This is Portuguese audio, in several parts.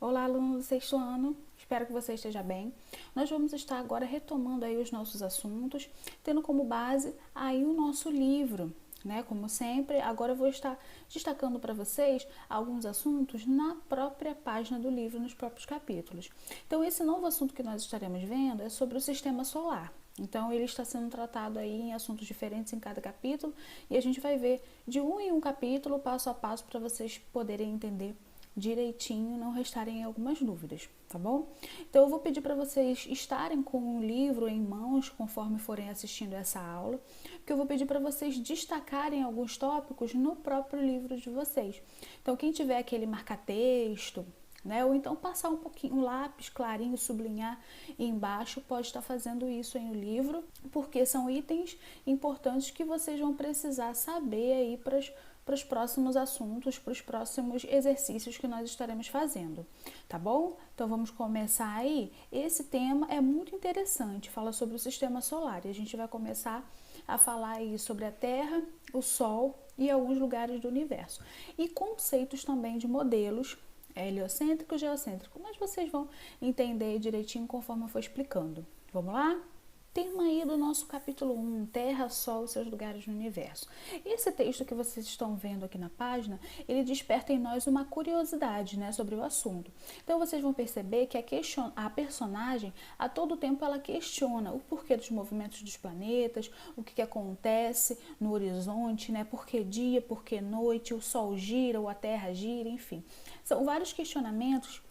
Olá, aluno do sexto ano, espero que você esteja bem. Nós vamos estar agora retomando aí os nossos assuntos, tendo como base aí o nosso livro, né? Como sempre, agora eu vou estar destacando para vocês alguns assuntos na própria página do livro, nos próprios capítulos. Então, esse novo assunto que nós estaremos vendo é sobre o sistema solar. Então, ele está sendo tratado aí em assuntos diferentes em cada capítulo e a gente vai ver de um em um capítulo, passo a passo, para vocês poderem entender direitinho, não restarem algumas dúvidas, tá bom? Então eu vou pedir para vocês estarem com o livro em mãos conforme forem assistindo essa aula, porque eu vou pedir para vocês destacarem alguns tópicos no próprio livro de vocês. Então quem tiver aquele marca-texto, né, ou então passar um pouquinho um lápis clarinho, sublinhar embaixo, pode estar fazendo isso aí no livro, porque são itens importantes que vocês vão precisar saber aí para os próximos assuntos, para os próximos exercícios que nós estaremos fazendo, tá bom? Então vamos começar aí. Esse tema é muito interessante, fala sobre o sistema solar e a gente vai começar a falar aí sobre a Terra, o Sol e alguns lugares do universo. E conceitos também de modelos heliocêntrico e geocêntrico, mas vocês vão entender direitinho conforme eu for explicando. Vamos lá? Tema aí do nosso capítulo 1, Terra, Sol e seus lugares no universo. Esse texto que vocês estão vendo aqui na página, ele desperta em nós uma curiosidade, né, sobre o assunto. Então vocês vão perceber que a personagem, a todo tempo, ela questiona o porquê dos movimentos dos planetas, o que acontece no horizonte, né, por que dia, por que noite, o Sol gira ou a Terra gira, enfim. São vários questionamentos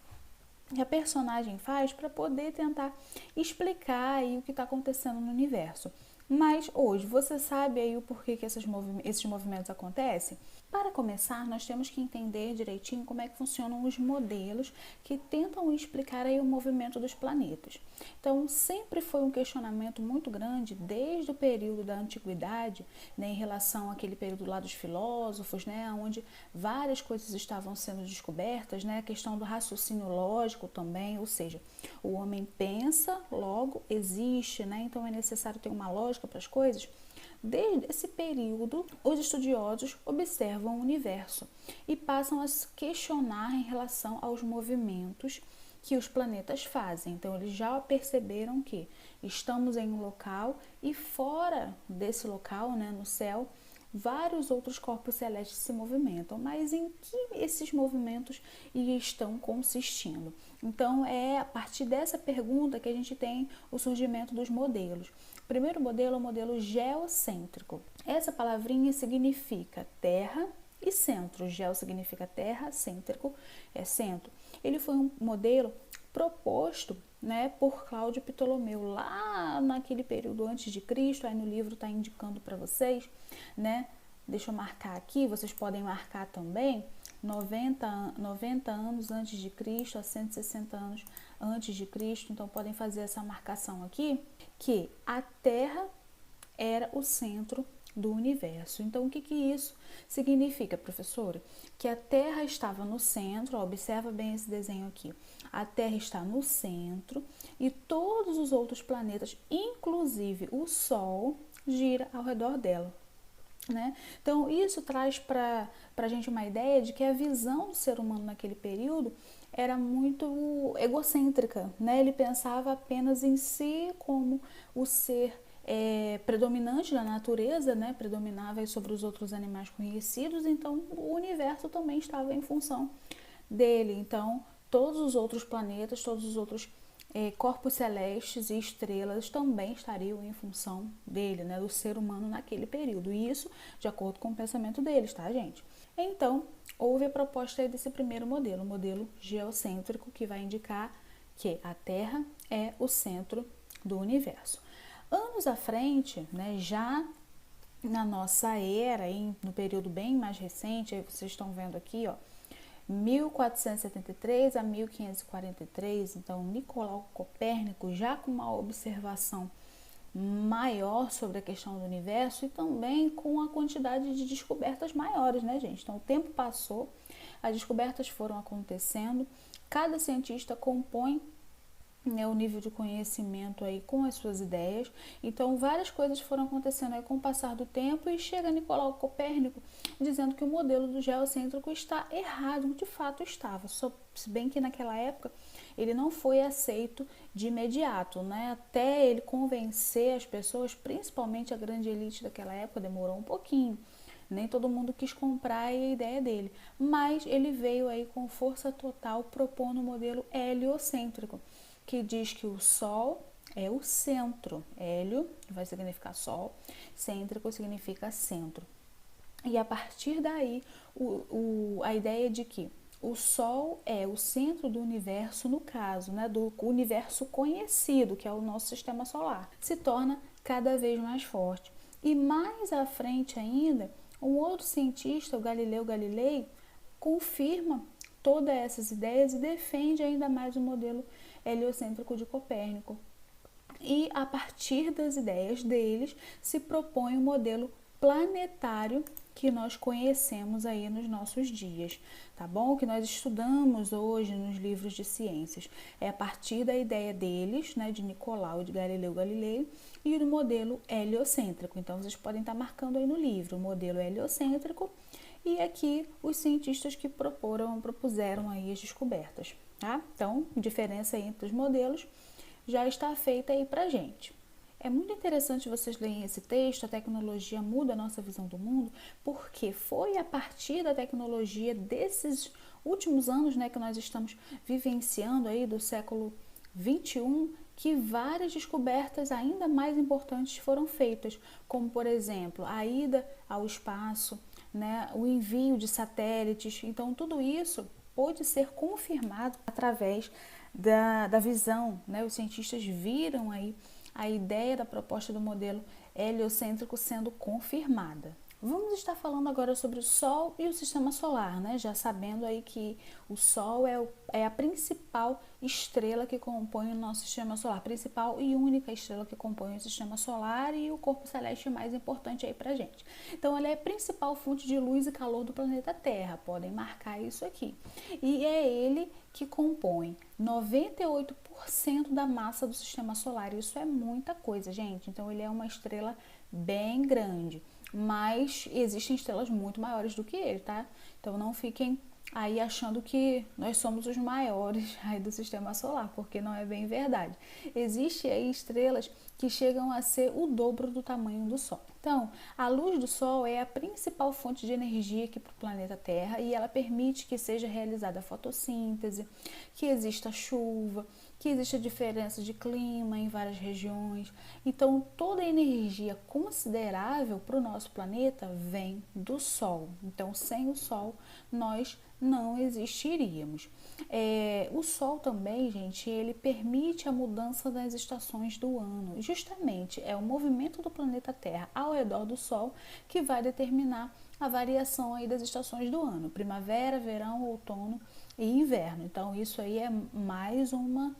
que a personagem faz para poder tentar explicar aí o que está acontecendo no universo. Mas hoje, você sabe aí o porquê que esses movimentos acontecem? Para começar, nós temos que entender direitinho como é que funcionam os modelos que tentam explicar aí o movimento dos planetas. Então, sempre foi um questionamento muito grande, desde o período da antiguidade, né, em relação àquele período lá dos filósofos, né, onde várias coisas estavam sendo descobertas, né, a questão do raciocínio lógico também, ou seja, o homem pensa, logo existe, né, então é necessário ter uma lógica para as coisas. Desde esse período, os estudiosos observam o universo e passam a se questionar em relação aos movimentos que os planetas fazem. Então, eles já perceberam que estamos em um local e fora desse local, né, no céu, vários outros corpos celestes se movimentam, mas em que esses movimentos estão consistindo? Então, é a partir dessa pergunta que a gente tem o surgimento dos modelos. O primeiro modelo é o modelo geocêntrico. Essa palavrinha significa terra e centro. Geo significa terra, cêntrico é centro. Ele foi um modelo proposto, né, por Cláudio Ptolomeu lá naquele período antes de Cristo. Aí no livro está indicando para vocês, né? Deixa eu marcar aqui, vocês podem marcar também 90 anos antes de Cristo a 160 anos antes de Cristo. Então podem fazer essa marcação aqui, que a Terra era o centro do universo. Então, o que isso significa, professora? Que a Terra estava no centro, ó, observa bem esse desenho aqui. A Terra está no centro e todos os outros planetas, inclusive o Sol, gira ao redor dela. Né? Então, isso traz para a gente uma ideia de que a visão do ser humano naquele período era muito egocêntrica. Né? Ele pensava apenas em si como o ser predominante da natureza, né, predominava sobre os outros animais conhecidos, então o universo também estava em função dele. Então, todos os outros planetas, todos os outros corpos celestes e estrelas também estariam em função dele, né, do ser humano naquele período. E isso de acordo com o pensamento deles, tá, gente? Então, houve a proposta desse primeiro modelo, o modelo geocêntrico, que vai indicar que a Terra é o centro do universo. Anos à frente, né, já na nossa era, no período bem mais recente, aí vocês estão vendo aqui, ó, 1473 a 1543, então Nicolau Copérnico já com uma observação maior sobre a questão do universo e também com a quantidade de descobertas maiores, né, gente? Então o tempo passou, as descobertas foram acontecendo, cada cientista compõe né, o nível de conhecimento aí com as suas ideias. Então, várias coisas foram acontecendo aí com o passar do tempo e chega Nicolau Copérnico dizendo que o modelo do geocêntrico está errado, de fato estava, se bem que naquela época ele não foi aceito de imediato, né? Até ele convencer as pessoas, principalmente a grande elite daquela época, demorou um pouquinho. Nem todo mundo quis comprar a ideia dele, mas ele veio aí com força total propondo o modelo heliocêntrico, que diz que o Sol é o centro. Hélio vai significar Sol, cêntrico significa centro. E a partir daí, a ideia de que o Sol é o centro do universo, no caso, né, do universo conhecido, que é o nosso sistema solar, se torna cada vez mais forte. E mais à frente ainda, um outro cientista, o Galileu Galilei, confirma todas essas ideias e defende ainda mais o modelo heliocêntrico de Copérnico. E a partir das ideias deles se propõe o modelo planetário que nós conhecemos aí nos nossos dias, tá bom? Que nós estudamos hoje nos livros de ciências. É a partir da ideia deles, né, de Nicolau e de Galileu Galilei, e do modelo heliocêntrico. Então, vocês podem estar marcando aí no livro o modelo heliocêntrico e aqui os cientistas que propuseram aí as descobertas, tá? Então, diferença aí entre os modelos já está feita aí pra gente. É muito interessante vocês lerem esse texto, a tecnologia muda a nossa visão do mundo, porque foi a partir da tecnologia desses últimos anos, né, que nós estamos vivenciando aí do século 21, que várias descobertas ainda mais importantes foram feitas, como por exemplo, a ida ao espaço, né, o envio de satélites. Então tudo isso pôde ser confirmado através da visão, né? Os cientistas viram aí a ideia da proposta do modelo heliocêntrico sendo confirmada. Vamos estar falando agora sobre o Sol e o Sistema Solar, né? Já sabendo aí que o Sol é a principal estrela que compõe o nosso Sistema Solar, principal e única estrela que compõe o Sistema Solar e o corpo celeste mais importante aí pra gente. Então, ela é a principal fonte de luz e calor do planeta Terra, podem marcar isso aqui. E é ele que compõe 98% da massa do Sistema Solar. Isso é muita coisa, gente. Então, ele é uma estrela bem grande. Mas existem estrelas muito maiores do que ele, tá? Então não fiquem aí achando que nós somos os maiores aí do sistema solar, porque não é bem verdade. Existem aí estrelas que chegam a ser o dobro do tamanho do Sol. Então, a luz do Sol é a principal fonte de energia aqui para o planeta Terra e ela permite que seja realizada a fotossíntese, que exista chuva, que existe diferença de clima em várias regiões. Então, toda a energia considerável para o nosso planeta vem do Sol. Então, sem o Sol, nós não existiríamos. O Sol também, gente, ele permite a mudança das estações do ano. Justamente, é o movimento do planeta Terra ao redor do Sol que vai determinar a variação aí das estações do ano. Primavera, verão, outono e inverno. Então, isso aí é mais uma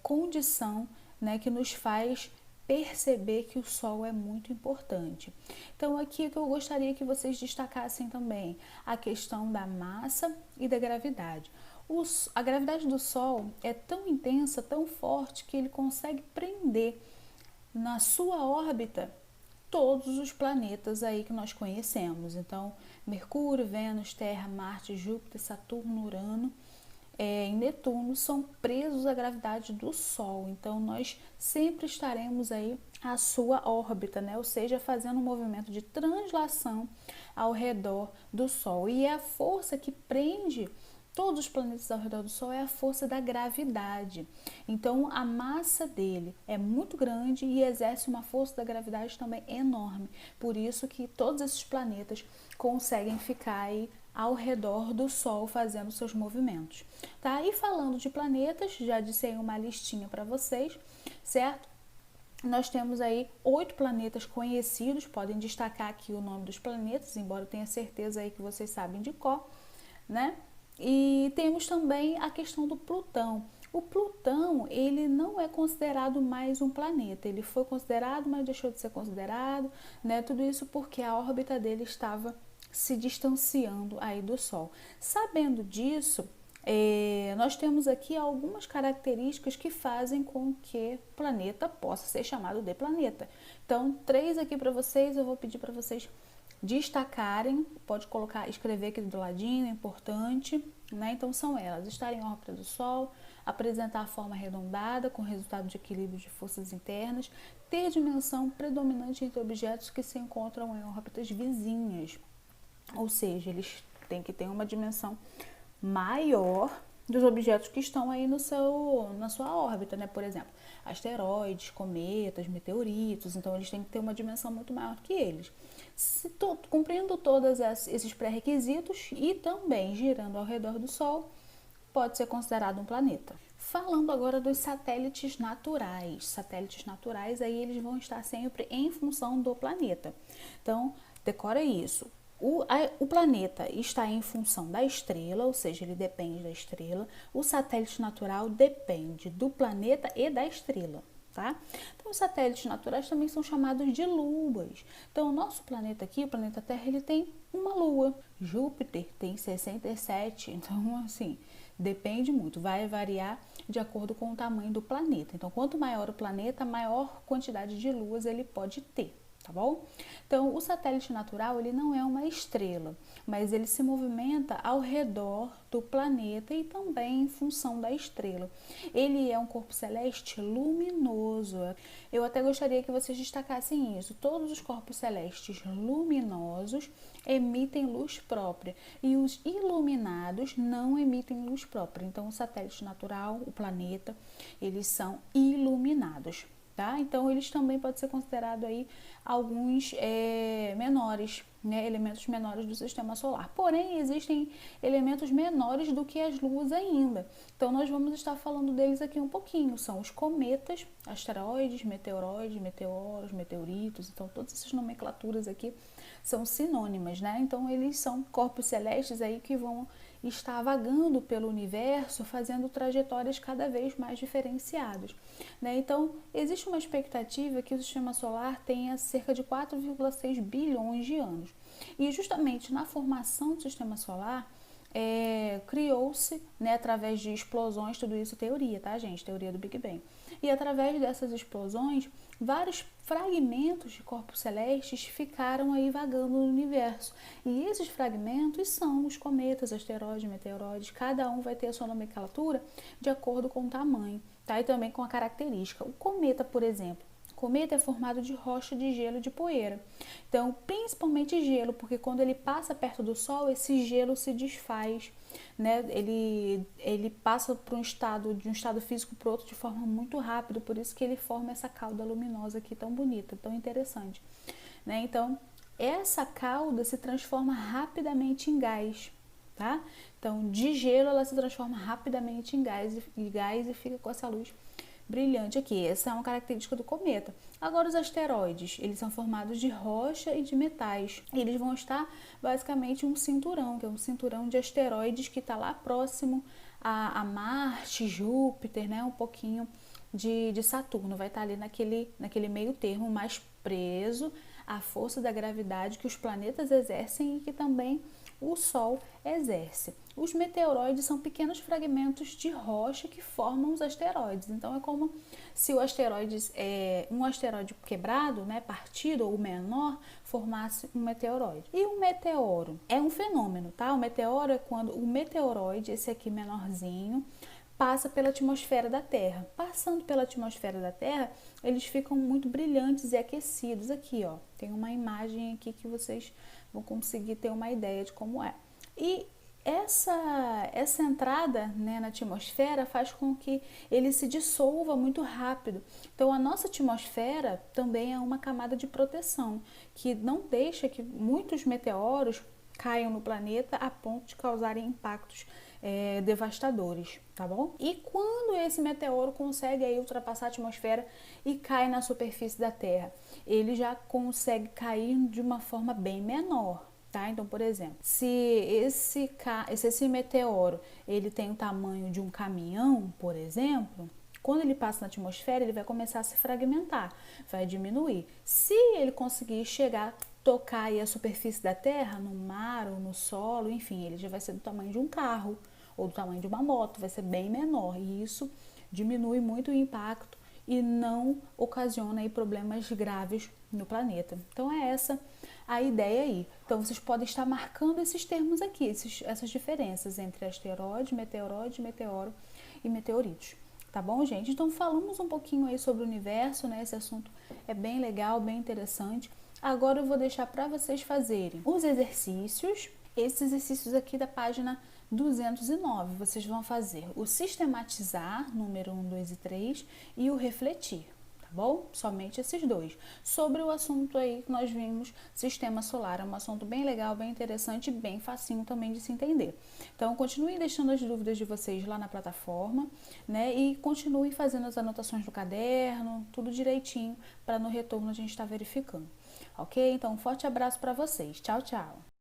condição, né, que nos faz perceber que o Sol é muito importante. Então aqui que eu gostaria que vocês destacassem também a questão da massa e da gravidade. A gravidade do Sol é tão intensa, tão forte, que ele consegue prender na sua órbita todos os planetas aí que nós conhecemos. Então, Mercúrio, Vênus, Terra, Marte, Júpiter, Saturno, Urano e Netuno são presos à gravidade do Sol. Então, nós sempre estaremos aí à sua órbita, né? Ou seja, fazendo um movimento de translação ao redor do Sol. E é a força que prende todos os planetas ao redor do Sol é a força da gravidade. Então, a massa dele é muito grande e exerce uma força da gravidade também enorme. Por isso que todos esses planetas conseguem ficar aí ao redor do Sol fazendo seus movimentos, tá? E falando de planetas, já disse aí uma listinha para vocês, certo? Nós temos aí 8 planetas conhecidos, podem destacar aqui o nome dos planetas, embora eu tenha certeza aí que vocês sabem de cor, né? E temos também a questão do Plutão. O Plutão, ele não é considerado mais um planeta, ele foi considerado, mas deixou de ser considerado, né? Tudo isso porque a órbita dele estava se distanciando aí do Sol. Sabendo disso, nós temos aqui algumas características que fazem com que o planeta possa ser chamado de planeta. Então, 3 aqui para vocês, eu vou pedir para vocês destacarem, pode colocar, escrever aqui do ladinho, é importante, né? Então são elas: estar em órbita do Sol, apresentar a forma arredondada com resultado de equilíbrio de forças internas, ter dimensão predominante entre objetos que se encontram em órbitas vizinhas, ou seja, eles têm que ter uma dimensão maior dos objetos que estão aí na sua órbita, né? Por exemplo, asteroides, cometas, meteoritos, então eles têm que ter uma dimensão muito maior que eles. Cumprindo todos esses pré-requisitos e também girando ao redor do Sol, pode ser considerado um planeta. Falando agora dos satélites naturais. Satélites naturais, aí eles vão estar sempre em função do planeta. Então, decora isso. O planeta está em função da estrela, ou seja, ele depende da estrela. O satélite natural depende do planeta e da estrela, tá? Então, os satélites naturais também são chamados de luas. Então, o nosso planeta aqui, o planeta Terra, ele tem uma lua. Júpiter tem 67, então, assim, depende muito, vai variar de acordo com o tamanho do planeta. Então, quanto maior o planeta, maior quantidade de luas ele pode ter. Tá bom? Então, o satélite natural, ele não é uma estrela, mas ele se movimenta ao redor do planeta e também em função da estrela. Ele é um corpo celeste luminoso. Eu até gostaria que vocês destacassem isso. Todos os corpos celestes luminosos emitem luz própria e os iluminados não emitem luz própria. Então, o satélite natural, o planeta, eles são iluminados. Tá? Então, eles também podem ser considerados aí alguns menores, né? Elementos menores do sistema solar. Porém, existem elementos menores do que as luas ainda. Então, nós vamos estar falando deles aqui um pouquinho. São os cometas, asteroides, meteoroides, meteoros, meteoritos. Então, todas essas nomenclaturas aqui são sinônimas, né? Então, eles são corpos celestes aí que vão estar vagando pelo universo, fazendo trajetórias cada vez mais diferenciadas, né? Então, existe uma expectativa que o sistema solar tenha cerca de 4,6 bilhões de anos. E justamente na formação do sistema solar, criou-se, né, através de explosões, tudo isso é teoria, tá, gente? Teoria do Big Bang. E através dessas explosões, vários fragmentos de corpos celestes ficaram aí vagando no universo. E esses fragmentos são os cometas, asteroides, meteoroides. Cada um vai ter a sua nomenclatura de acordo com o tamanho, tá? E também com a característica. O cometa, por exemplo, cometa é formado de rocha, de gelo e de poeira. Então, principalmente gelo, porque quando ele passa perto do Sol, esse gelo se desfaz, né? Ele passa de um estado físico para outro de forma muito rápida, por isso que ele forma essa cauda luminosa aqui tão bonita, tão interessante, né? Então, essa cauda se transforma rapidamente em gás, tá? Então, de gelo ela se transforma rapidamente em gás e fica com essa luz brilhante aqui. Essa é uma característica do cometa. Agora, os asteroides, eles são formados de rocha e de metais. Eles vão estar basicamente um cinturão, que é um cinturão de asteroides que está lá próximo a Marte, Júpiter, né? Um pouquinho de Saturno. Vai estar ali naquele meio termo, mais preso à força da gravidade que os planetas exercem e que também o Sol exerce. Os meteoroides são pequenos fragmentos de rocha que formam os asteroides. Então, é como se um asteroide quebrado, né, partido ou menor, formasse um meteoroide. E o meteoro é um fenômeno, tá? O meteoro é quando o meteoroide, esse aqui menorzinho, passa pela atmosfera da Terra. Passando pela atmosfera da Terra, eles ficam muito brilhantes e aquecidos. Aqui, ó, tem uma imagem aqui que vocês vão conseguir ter uma ideia de como é. E essa entrada, né, na atmosfera faz com que ele se dissolva muito rápido. Então, a nossa atmosfera também é uma camada de proteção, que não deixa que muitos meteoros caiam no planeta a ponto de causarem impactos devastadores, tá bom? E quando esse meteoro consegue aí ultrapassar a atmosfera e cai na superfície da Terra, ele já consegue cair de uma forma bem menor, tá? Então, por exemplo, se esse meteoro ele tem o tamanho de um caminhão, por exemplo, quando ele passa na atmosfera, ele vai começar a se fragmentar, vai diminuir. Se ele conseguir tocar aí a superfície da Terra, no mar ou no solo, enfim, ele já vai ser do tamanho de um carro ou do tamanho de uma moto, vai ser bem menor. E isso diminui muito o impacto e não ocasiona aí problemas graves no planeta. Então é essa a ideia aí. Então vocês podem estar marcando esses termos aqui, essas diferenças entre asteroide, meteoro e meteoritos. Tá bom, gente? Então falamos um pouquinho aí sobre o universo, né? Esse assunto é bem legal, bem interessante. Agora eu vou deixar para vocês fazerem os exercícios. Esses exercícios aqui da página 209, vocês vão fazer o sistematizar, número 1, 2 e 3, e o refletir, tá bom? Somente esses dois. Sobre o assunto aí que nós vimos, sistema solar, é um assunto bem legal, bem interessante e bem facinho também de se entender. Então, continuem deixando as dúvidas de vocês lá na plataforma, né? E continuem fazendo as anotações do caderno, tudo direitinho, para no retorno a gente estar verificando, ok? Então, um forte abraço para vocês. Tchau, tchau!